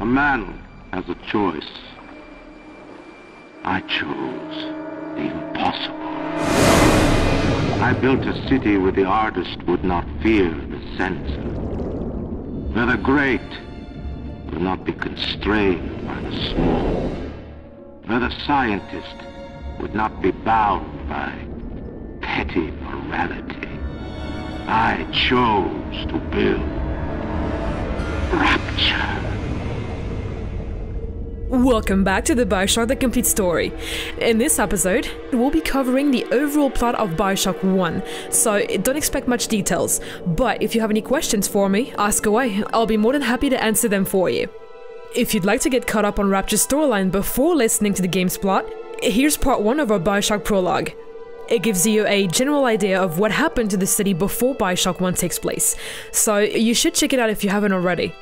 man has a choice. I chose the impossible. I built a city where the artist would not fear the censor, where the great would not be constrained by the small, where the scientist would not be bound by petty morality. I chose to build rapture. Welcome back to the Bioshock The Complete Story. In this episode, we'll be covering the overall plot of Bioshock 1, so don't expect much details, but if you have any questions for me, ask away. I'll be more than happy to answer them for you. If you'd like to get caught up on Rapture's storyline before listening to the game's plot, here's part 1 of our Bioshock Prologue. It gives you a general idea of what happened to the city before Bioshock 1 takes place, so you should check it out if you haven't already.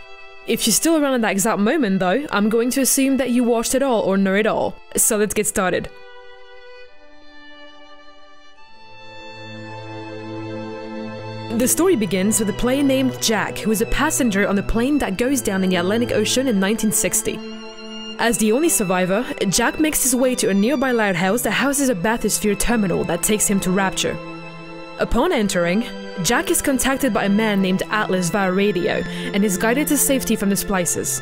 If you're still around at that exact moment though, I'm going to assume that you watched it all or know it all, so let's get started. The story begins with a player named Jack, who is a passenger on the plane that goes down in the Atlantic Ocean in 1960. As the only survivor, Jack makes his way to a nearby lighthouse that houses a bathysphere terminal that takes him to Rapture. Upon entering, Jack is contacted by a man named Atlas via radio and is guided to safety from the splices.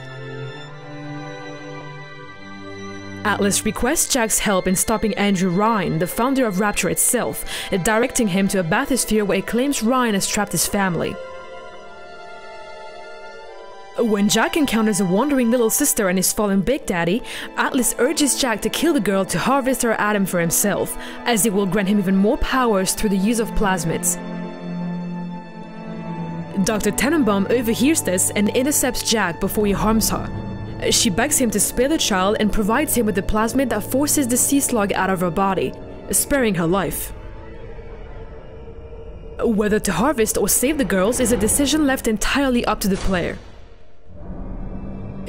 Atlas requests Jack's help in stopping Andrew Ryan, the founder of Rapture itself, directing him to a bathysphere where he claims Ryan has trapped his family. When Jack encounters a wandering little sister and his fallen Big Daddy, Atlas urges Jack to kill the girl to harvest her atom for himself, as it will grant him even more powers through the use of plasmids. Dr. Tenenbaum overhears this and intercepts Jack before he harms her. She begs him to spare the child and provides him with the plasmid that forces the sea slug out of her body, sparing her life. Whether to harvest or save the girls is a decision left entirely up to the player.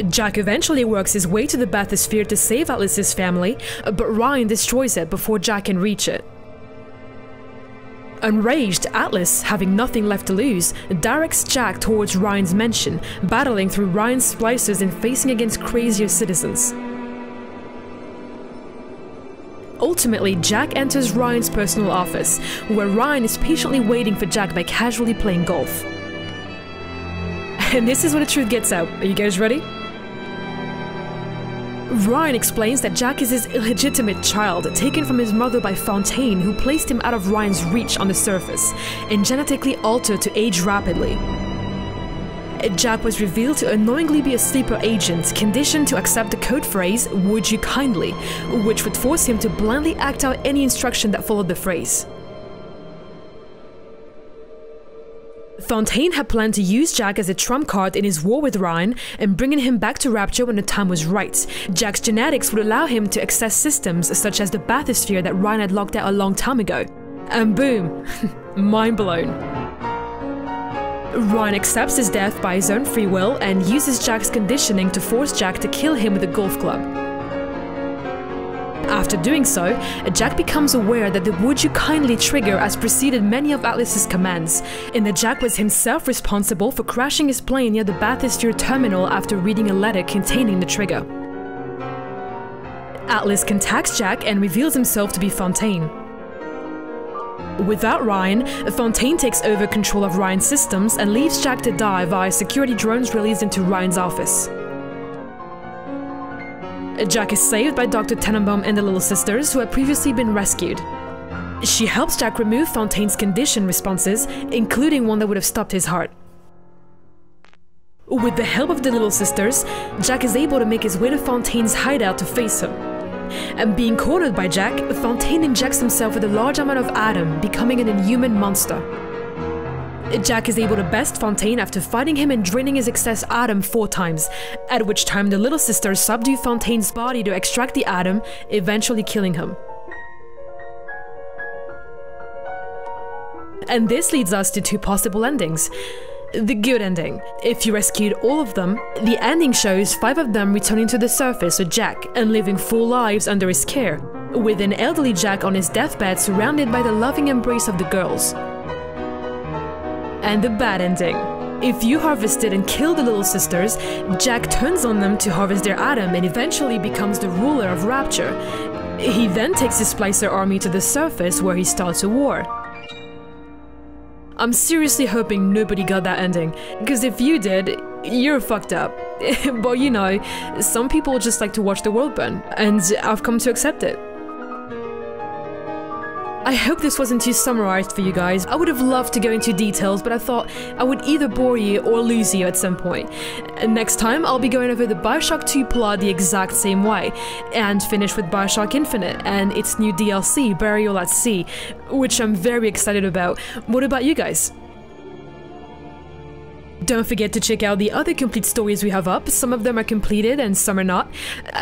Jack eventually works his way to the bathysphere to save Atlas's family, but Ryan destroys it before Jack can reach it. Enraged, Atlas, having nothing left to lose, directs Jack towards Ryan's mansion, battling through Ryan's splicers and facing against crazier citizens. Ultimately, Jack enters Ryan's personal office, where Ryan is patiently waiting for Jack by casually playing golf. And this is where the truth gets out. Are you guys ready? Ryan explains that Jack is his illegitimate child, taken from his mother by Fontaine, who placed him out of Ryan's reach on the surface, and genetically altered to age rapidly. Jack was revealed to unknowingly be a sleeper agent, conditioned to accept the code phrase, "Would you kindly?", which would force him to blindly act out any instruction that followed the phrase. Fontaine had planned to use Jack as a trump card in his war with Ryan and bringing him back to Rapture when the time was right. Jack's genetics would allow him to access systems such as the bathysphere that Ryan had locked out a long time ago. And boom, mind blown. Ryan accepts his death by his own free will and uses Jack's conditioning to force Jack to kill him with a golf club. After doing so, Jack becomes aware that the "Would you kindly" trigger has preceded many of Atlas's commands, and that Jack was himself responsible for crashing his plane near the bathysphere terminal after reading a letter containing the trigger. Atlas contacts Jack and reveals himself to be Fontaine. Without Ryan, Fontaine takes over control of Ryan's systems and leaves Jack to die via security drones released into Ryan's office. Jack is saved by Dr. Tenenbaum and the Little Sisters, who had previously been rescued. She helps Jack remove Fontaine's condition responses, including one that would have stopped his heart. With the help of the Little Sisters, Jack is able to make his way to Fontaine's hideout to face him. And being cornered by Jack, Fontaine injects himself with a large amount of atom, becoming an inhuman monster. Jack is able to best Fontaine after fighting him and draining his excess atom 4 times, at which time the Little Sisters subdue Fontaine's body to extract the atom, eventually killing him. And this leads us to 2 possible endings. The good ending. If you rescued all of them, the ending shows 5 of them returning to the surface with Jack and living full lives under his care, with an elderly Jack on his deathbed surrounded by the loving embrace of the girls. And the bad ending. If you harvested and killed the little sisters, Jack turns on them to harvest their Adam and eventually becomes the ruler of Rapture. He then takes his Splicer army to the surface where he starts a war. I'm seriously hoping nobody got that ending, because if you did, you're fucked up. But you know, some people just like to watch the world burn, and I've come to accept it. I hope this wasn't too summarized for you guys. I would have loved to go into details, but I thought I would either bore you or lose you at some point. And next time, I'll be going over the Bioshock 2 plot the exact same way, and finish with Bioshock Infinite and its new DLC, Burial at Sea, which I'm very excited about. What about you guys? Don't forget to check out the other complete stories we have up. Some of them are completed and some are not.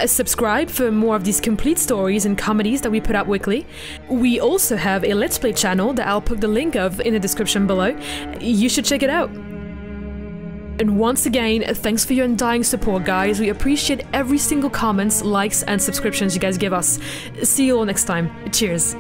Subscribe for more of these complete stories and comedies that we put out weekly. We also have a Let's Play channel that I'll put the link of in the description below. You should check it out. And once again, thanks for your undying support, guys. We appreciate every single comments, likes, and subscriptions you guys give us. See you all next time. Cheers.